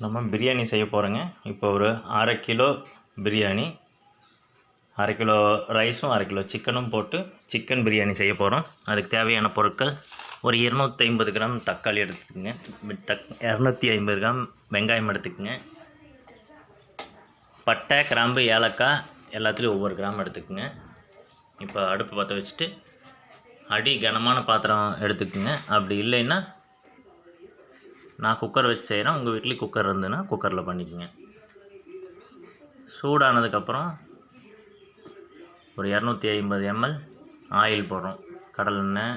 நம்ம பிரியாணி செய்ய போகிறோங்க. இப்போ ஒரு 1/2 கிலோ பிரியாணி, 1/2 கிலோ ரைஸும் 1/2 கிலோ சிக்கனும் போட்டு சிக்கன் பிரியாணி செய்ய போகிறோம். அதுக்கு தேவையான பொருட்கள்: ஒரு 250 கிராம் தக்காளி எடுத்துக்கோங்க, 250 கிராம் வெங்காயம் எடுத்துக்கோங்க, பட்டை, கிராம்பு, ஏலக்காய் எல்லாத்துலேயும் ஒவ்வொரு கிராம் எடுத்துக்கோங்க. இப்போ அடுப்பு பற்ற வச்சுட்டு அடி கனமான பாத்திரம் எடுத்துக்கோங்க. அப்படி இல்லைன்னா நான் குக்கர் வச்சு செய்கிறேன், உங்கள் வீட்லேயும் குக்கர் இருந்ததுன்னா குக்கரில் பண்ணிக்கோங்க. சூடானதுக்கப்புறம் ஒரு 250 ml ஆயில் போடுறோம். கடலெண்ணெய்,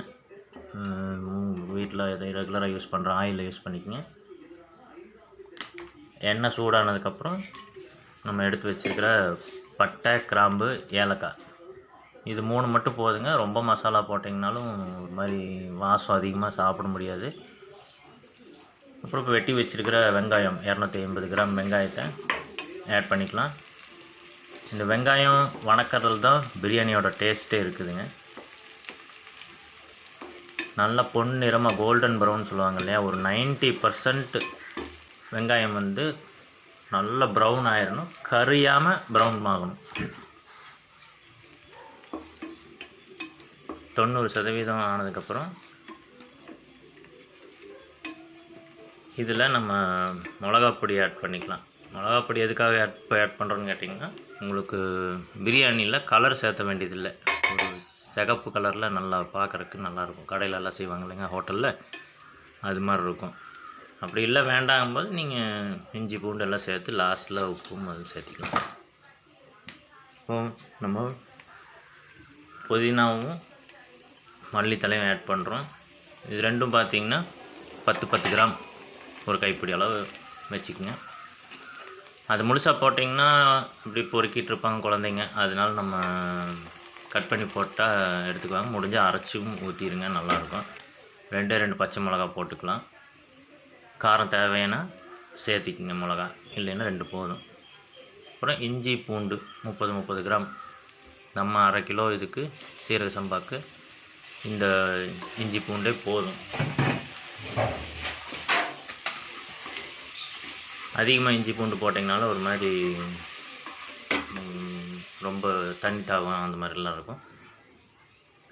வீட்டில் எதை ரெகுலராக யூஸ் பண்ணுற ஆயிலில் யூஸ் பண்ணிக்கோங்க. எண்ணெய் சூடானதுக்கப்புறம் நம்ம எடுத்து வச்சுருக்கிற பட்டை, கிராம்பு, ஏலக்காய் இது 3 மட்டும் போதுங்க. ரொம்ப மசாலா போட்டிங்கனாலும் ஒரு மாதிரி வாசம் அதிகமாக சாப்பிட முடியாது. அப்புறம் இப்போ வெட்டி வச்சுருக்கிற வெங்காயம் 250 கிராம் வெங்காயத்தை ஆட் பண்ணிக்கலாம். இந்த வெங்காயம் வணக்கறதுல தான் பிரியாணியோட டேஸ்ட்டே இருக்குதுங்க. நல்லா பொன்னிறமாக கோல்டன் ப்ரௌன் சொல்லுவாங்க இல்லையா, ஒரு 90% வெங்காயம் நல்ல ப்ரௌன் ஆயிடணும், கரியாமல் ப்ரௌன் ஆகணும். 90% ஆனதுக்கப்புறம் இதில் நம்ம மிளகாப்பொடி ஆட் பண்ணிக்கலாம். மிளகாப்பொடி எதுக்காக ஆட் பண்ணுறோன்னு கேட்டிங்கன்னா, உங்களுக்கு பிரியாணியில் கலர் சேர்த்த வேண்டியதில்லை. ஒரு சிகப்பு கலரில் நல்லா பார்க்குறதுக்கு நல்லாயிருக்கும். கடையிலலாம் செய்வாங்க இல்லைங்க, ஹோட்டலில் அது மாதிரி இருக்கும். அப்படி இல்லை வேண்டாங்கும்போது நீங்கள் இஞ்சி பூண்டு எல்லாம் சேர்த்து லாஸ்ட்டில் உப்பும் அது சேர்த்திக்கலாம். இப்போ நம்ம புதினாவும் மல்லித்தலையும் ஆட் பண்ணுறோம். இது ரெண்டும் பார்த்திங்கன்னா 10 கிராம் ஒரு கைப்பிடி அளவு வச்சுக்கோங்க. அது முழுசாக போட்டிங்கன்னா இப்படி பொறுக்கிட்டு இருப்பாங்க குழந்தைங்க, அதனால நம்ம கட் பண்ணி போட்டால் எடுத்துக்குவாங்க. முடிஞ்சால் அரைச்சும் ஊற்றிடுங்க, நல்லாயிருக்கும். 2 பச்சை மிளகா போட்டுக்கலாம். காரம் தேவையான சேர்த்திக்குங்க மிளகா, இல்லைன்னா 2 போதும். அப்புறம் இஞ்சி பூண்டு 30 கிராம். நம்ம 1/2 கிலோ இதுக்கு சீரக சம்பாக்கு இந்த இஞ்சி பூண்டே போதும். அதிகமாக இஞ்சி பூண்டு போட்டிங்கனாலும் ஒரு மாதிரி ரொம்ப தண்ணி தாகம் அந்த மாதிரிலாம் இருக்கும்.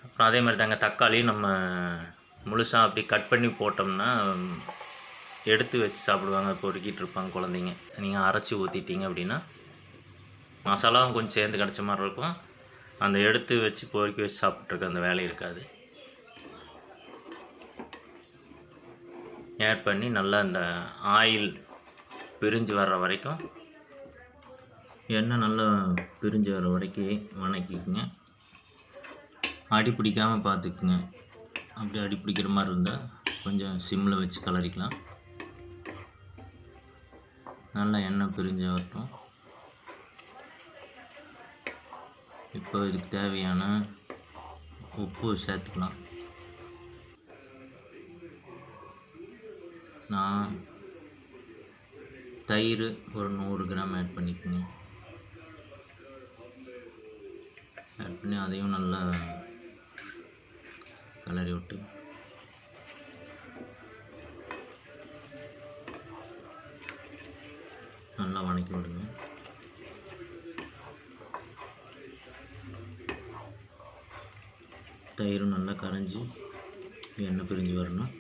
அப்புறம் அதே மாதிரி தாங்க தக்காளி நம்ம முழுசாக அப்படி கட் பண்ணி போட்டோம்னா எடுத்து வச்சு சாப்பிடுவாங்க, பொறுக்கிட்டு இருப்பாங்க குழந்தைங்க. நீங்கள் அரைச்சி ஊற்றிட்டீங்க அப்படின்னா மசாலாவும் கொஞ்சம் சேர்ந்து கிடச்ச மாதிரி இருக்கும். அந்த எடுத்து வச்சு பொறுக்கி வச்சு சாப்பிட்ருக்க அந்த வேலை இருக்காது. ஆட் பண்ணி நல்லா இந்த ஆயில் பிரிஞ்சு வர்ற வரைக்கும், எண்ணெய் நல்லா பிரிஞ்சு வர வரைக்கும் வணக்கிக்குங்க. அடி பிடிக்காமல் பார்த்துக்குங்க. அப்படி அடி பிடிக்கிற மாதிரி இருந்தால் கொஞ்சம் சிம்மில் வச்சு கலரிக்கலாம். நல்லா எண்ணெய் பிரிஞ்சு வரட்டும். இப்போ இதுக்கு தேவையான உப்பு சேர்த்துக்கலாம். நான் தயிர் ஒரு 100 கிராம் ஆட் பண்ணிக்கோங்க. ஆட் பண்ணி அதையும் நல்லா கலரி விட்டு நல்லா வணக்கி விடுங்க. தயிரும் நல்லா கரைஞ்சி எண்ணெய் பிரிஞ்சு வரணும்.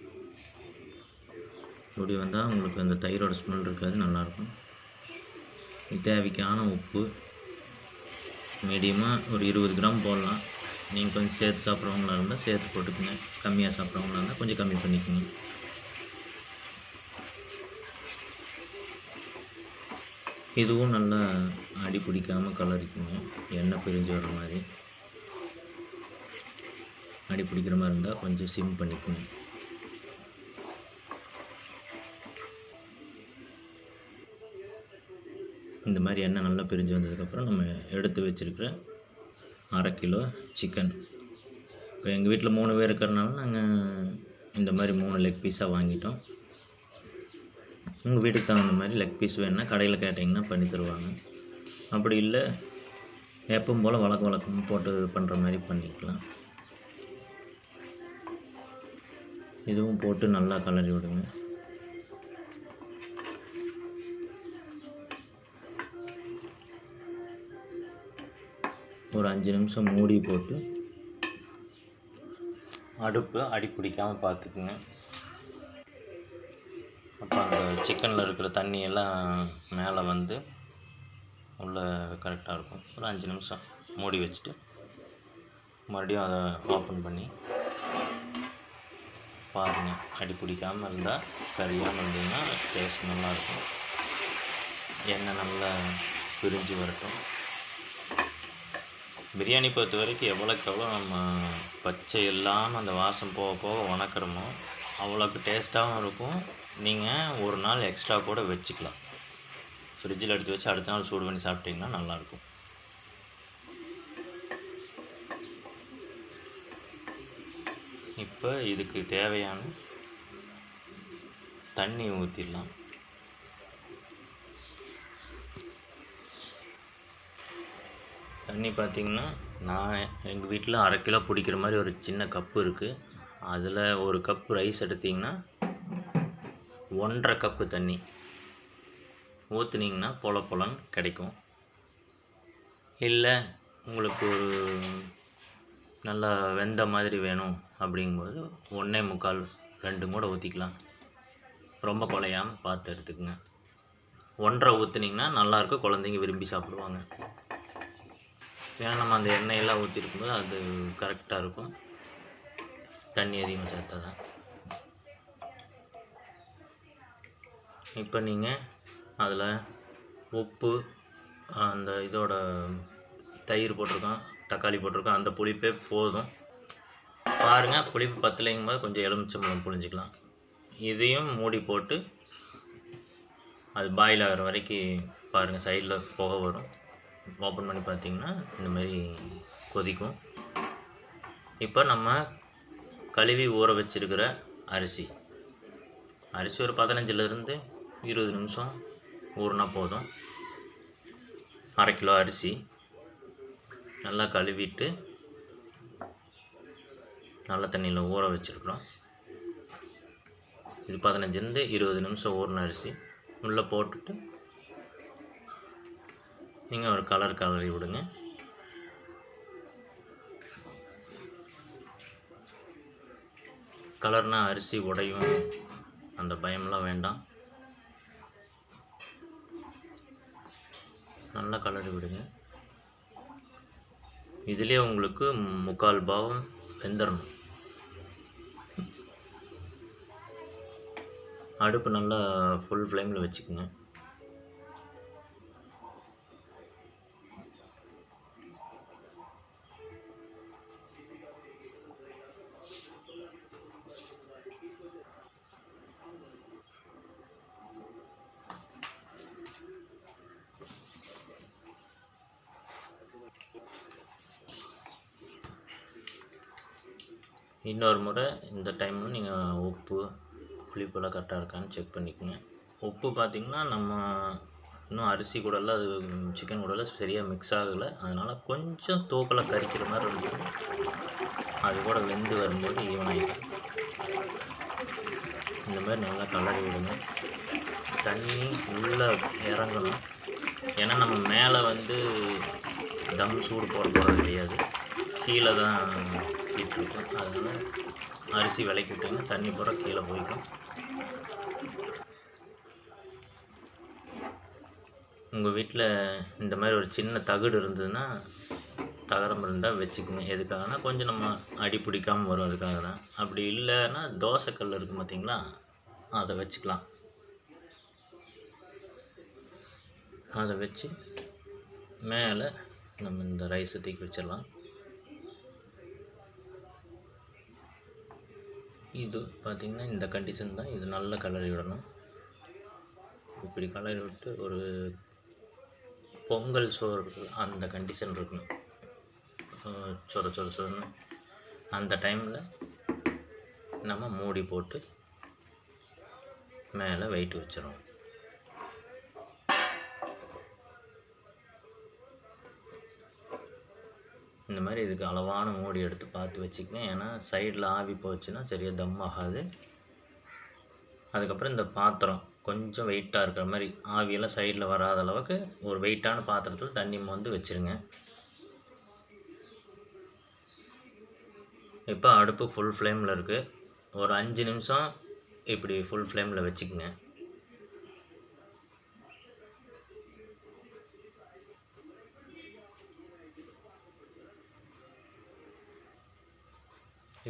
இப்படி வந்தால் உங்களுக்கு அந்த தயிரோட ஸ்மெல் இருக்காது, நல்லாயிருக்கும். தேவைக்கான உப்பு மீடியமாக ஒரு 20 கிராம் போடலாம். நீங்கள் கொஞ்சம் சேர்த்து சாப்பிட்றவங்களா இருந்தால் சேர்த்து போட்டுக்குங்க, கம்மியாக சாப்பிட்றவங்களா இருந்தால் கொஞ்சம் கம்மி பண்ணிக்கோங்க. இதுவும் நல்லா அடி பிடிக்காமல் கலரிக்குங்க. எண்ணெய் பிரிஞ்சு வர மாதிரி, அடி பிடிக்கிற மாதிரி இருந்தால் கொஞ்சம் சிம் பண்ணிக்கோங்க. இந்த மாதிரி எண்ணெய் நல்லா பிரிஞ்சு வந்ததுக்கப்புறம் நம்ம எடுத்து வச்சுருக்கிற 1/2 கிலோ சிக்கன். இப்போ எங்கள் வீட்டில் 3 பேர் இருக்கிறனால நாங்கள் இந்த மாதிரி 3 லெக் பீஸாக வாங்கிட்டோம். உங்கள் வீட்டுக்கு தகுந்த மாதிரி லெக் பீஸ் வேணுன்னா கடையில் கேட்டிங்கன்னா பண்ணி தருவாங்க. அப்படி இல்லை எப்பவும் போல் வழக்கம் போட்டு பண்ணுற மாதிரி பண்ணிக்கலாம். இதுவும் போட்டு நல்லா கலரி விடுங்க. ஒரு 5 நிமிஷம் மூடி போட்டு அடுப்பு அடி பிடிக்காமல் பார்த்துக்குங்க. அப்போ அந்த சிக்கனில் இருக்கிற தண்ணியெல்லாம் மேலே வந்து உள்ளே கரெக்டாக இருக்கும். ஒரு 5 நிமிஷம் மூடி வச்சுட்டு மறுபடியும் அதை ஓப்பன் பண்ணி பாருங்கள். அடி பிடிக்காமல் இருந்தால், கறியாமல் இருந்ததுன்னா டேஸ்ட் நல்லாயிருக்கும். எண்ணெய் நல்லா பிரிஞ்சு வரட்டும். பிரியாணி பொறுத்த வரைக்கும் எவ்வளோக்கு எவ்வளோ நம்ம பச்சை இல்லாமல் அந்த வாசம் போக போக வணக்கிறோமோ அவ்வளோக்கு டேஸ்ட்டாகவும் இருக்கும். நீங்கள் ஒரு நாள் எக்ஸ்ட்ரா கூட வச்சுக்கலாம். ஃப்ரிட்ஜில் எடுத்து வச்சு அடுத்த நாள் சூடு பண்ணி சாப்பிட்டிங்கன்னா நல்லாயிருக்கும். இப்போ இதுக்கு தேவையான தண்ணி ஊற்றிடலாம். தண்ணி பார்த்திங்கன்னா, நான் எங்கள் வீட்டில் 1/2 கிலோ பிடிக்கிற மாதிரி ஒரு சின்ன கப்பு இருக்குது. அதில் ஒரு கப்பு ரைஸ் எடுத்திங்கன்னா 1.5 கப்பு தண்ணி ஊற்றுனீங்கன்னா பொலன்னு கிடைக்கும். இல்லை உங்களுக்கு ஒரு நல்லா வெந்த மாதிரி வேணும் அப்படிங்கும்போது 1.25 2 கூட ஊற்றிக்கலாம். ரொம்ப குழையாமல் பார்த்து எடுத்துக்கோங்க. 1.5 ஊற்றுனீங்கன்னா நல்லாயிருக்கும், குழந்தைங்க விரும்பி சாப்பிடுவாங்க. ஏன்னா நம்ம அந்த எண்ணெயெல்லாம் ஊற்றிருக்கும்போது அது கரெக்டாக இருக்கும். தண்ணி அதிகமாக சேர்த்தா தான். இப்போ நீங்கள் அதில் உப்பு, அந்த இதோட தயிர் போட்டிருக்கோம், தக்காளி போட்டிருக்கோம், அந்த புளிப்பே போதும். பாருங்கள், புளிப்பு பத்தலைங்கும் போது கொஞ்சம் எலுமிச்சம்பழம் புழிஞ்சிக்கலாம். இதையும் மூடி போட்டு அது பாயில் ஆகிற வரைக்கும் பாருங்கள். சைடில் புகை வரும். ஓப்பன் பண்ணி பார்த்திங்கன்னா இந்தமாரி கொதிக்கும். இப்போ நம்ம கழுவி ஊற வச்சுருக்கிற அரிசி ஒரு 15லேருந்து 20 நிமிஷம் ஊறினா போதும். 1/2 கிலோ அரிசி நல்லா கழுவிட்டு நல்ல தண்ணியில் ஊற வச்சுருக்குறோம். இது 15லேருந்து 20 நிமிஷம் ஊறின அரிசி உள்ளே போட்டுட்டு நீங்கள் ஒரு கலரி விடுங்க. கலர்னா அரிசி உடையும் அந்த பயம்லாம் வேண்டாம். நல்லா கலரி விடுங்க. இதுலேயே உங்களுக்கு 3/4 பாகம் வெந்துடணும். அடுப்பு நல்லா ஃபுல் ஃப்ளேமில் வச்சுக்கோங்க. இன்னொரு முறை இந்த டைமில் நீங்கள் உப்பு புளிப்பெல்லாம் கரெக்டாக இருக்கான்னு செக் பண்ணிக்கோங்க. உப்பு பார்த்திங்கன்னா நம்ம இன்னும் அரிசி கூடலாம் அது சிக்கன் கூடலாம் சரியாக மிக்ஸ் ஆகலை. அதனால் கொஞ்சம் தூக்கலை கறிக்கிற மாதிரி இருந்துச்சு. அது கூட வெந்து வரும்போது ஈவனாகிடும். இந்த மாதிரி நல்லா கலரி விடுங்க. தண்ணி உள்ளே இறங்கணும். ஏன்னா நம்ம மேலே வந்து தம் சூடு போகிறது கிடையாது, கீழே தான் இருக்கும். அதனால் அரிசி விலைக்கு விட்டிங்கன்னா தண்ணி பூரா கீழே போய்க்கும். உங்கள் வீட்டில் இந்த மாதிரி ஒரு சின்ன தகடு இருந்ததுன்னா, தகரம் இருந்தால் வச்சுக்கோங்க. எதுக்காகனா கொஞ்சம் நம்ம அடி பிடிக்காமல் வரும், அதுக்காக தான். அப்படி இல்லைன்னா தோசைக்கல் இருக்குது பார்த்திங்களா, அதை வச்சுக்கலாம். அதை வச்சு மேலே நம்ம இந்த ரைஸை தூக்கி வச்சிடலாம். இது பார்த்திங்கன்னா இந்த கண்டிஷன் தான். இது நல்ல கலரி விடணும். இப்படி கலரி விட்டு ஒரு பொங்கல் சோறு அந்த கண்டிஷன் இருக்கணும். சொன்னு அந்த டைமில் நம்ம மூடி போட்டு மேலே வெயிட் வச்சிடணும். இந்த மாதிரி இதுக்கு அளவான மூடி எடுத்து பார்த்து வச்சுக்கங்க. ஏன்னா சைடில் ஆவி போச்சுன்னா சரியாக தம் ஆகாது. அதுக்கப்புறம் இந்த பாத்திரம் கொஞ்சம் வெயிட்டாக இருக்கிற மாதிரி, ஆவியெல்லாம் சைடில் வராத அளவுக்கு ஒரு வெயிட்டான பாத்திரத்தில் தண்ணி வந்து வச்சுருங்க. இப்போ அடுப்பு ஃபுல் ஃப்ளேமில் இருக்குது. ஒரு 5 நிமிஷம் இப்படி ஃபுல் ஃப்ளேமில் வச்சுக்கோங்க.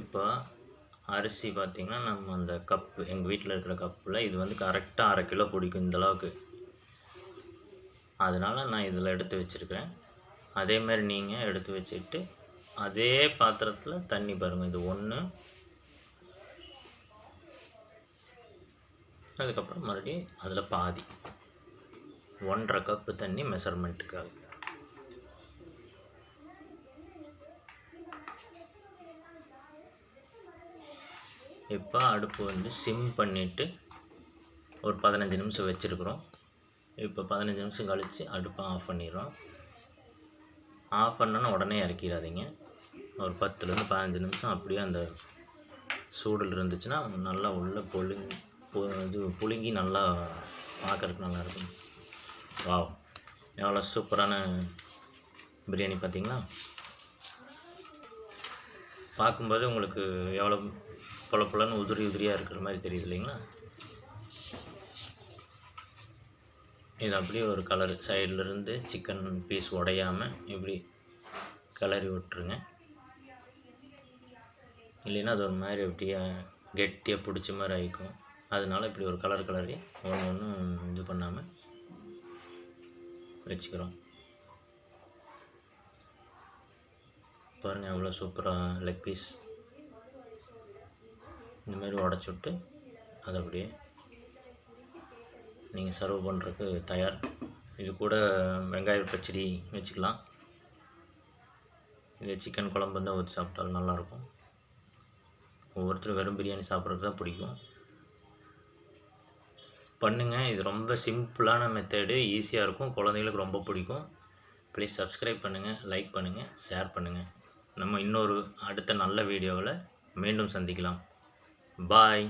இப்போ அரிசி பார்த்திங்கன்னா நம்ம அந்த கப்பு, எங்கள் வீட்டில் இருக்கிற கப்பில் இது வந்து கரெக்டாக 1/2 கிலோ பிடிக்கும் இந்தளவுக்கு. அதனால் நான் இதில் எடுத்து வச்சுருக்கிறேன். அதேமாதிரி நீங்கள் எடுத்து வச்சுட்டு அதே பாத்திரத்தில் தண்ணி பாருங்கள், இது 1, அதுக்கப்புறம் மறுபடியும் அதில் பாதி 1.5 கப்பு தண்ணி மெஷர்மெண்ட்டுக்காக. இப்போ அடுப்பு வந்து சிம் பண்ணிவிட்டு ஒரு 15 நிமிஷம் வச்சுருக்குறோம். இப்போ 15 நிமிஷம் கழித்து அடுப்பை ஆஃப் பண்ணிடுறோம். ஆஃப் பண்ணோன்னா உடனே இறக்கிடாதீங்க. ஒரு 10லேருந்து 15 நிமிஷம் அப்படியே அந்த சூடில் இருந்துச்சுன்னா நல்லா உள்ள புழுங்கி நல்லா பார்க்குறதுக்கு நல்லாயிருக்கும். வாவ், எவ்வளோ சூப்பரான பிரியாணி பார்த்தீங்களா? பார்க்கும்போது உங்களுக்கு எவ்வளோ பொலன்னு உதிரியாக இருக்கிற மாதிரி தெரியுது இல்லைங்களா? இது அப்படியே ஒரு கலர் சைட்லேருந்து சிக்கன் பீஸ் உடையாமல் இப்படி கிளறி விட்டுருங்க. இல்லைன்னா அது ஒரு மாதிரி அப்படியே கெட்டியாக பிடிச்ச மாதிரி ஆகிக்கும். அதனால இப்படி ஒரு கலரி ஒன்று இது பண்ணாமல் வச்சுக்கிறோம். பாருங்கள் எவ்வளோ சூப்பராக லெக் பீஸ் இந்த மாதிரி உடச்சி விட்டு அதை அப்படியே நீங்கள் சர்வ் பண்ணுறதுக்கு தயார். இது கூட வெங்காய பச்சடி வச்சுக்கலாம். இது சிக்கன் குழம்பு தான் ஊற்றி சாப்பிட்டாலும் நல்லாயிருக்கும். ஒவ்வொருத்தரும் வெறும் பிரியாணி சாப்பிட்றதுக்கு தான் பிடிக்கும். பண்ணுங்கள், இது ரொம்ப சிம்பிளான மெத்தடு, ஈஸியாக இருக்கும், குழந்தைங்களுக்கு ரொம்ப பிடிக்கும். ப்ளீஸ் சப்ஸ்கிரைப் பண்ணுங்கள், லைக் பண்ணுங்கள், ஷேர் பண்ணுங்கள். நம்ம இன்னொரு அடுத்த நல்ல வீடியோவில் மீண்டும் சந்திக்கலாம். பாய்.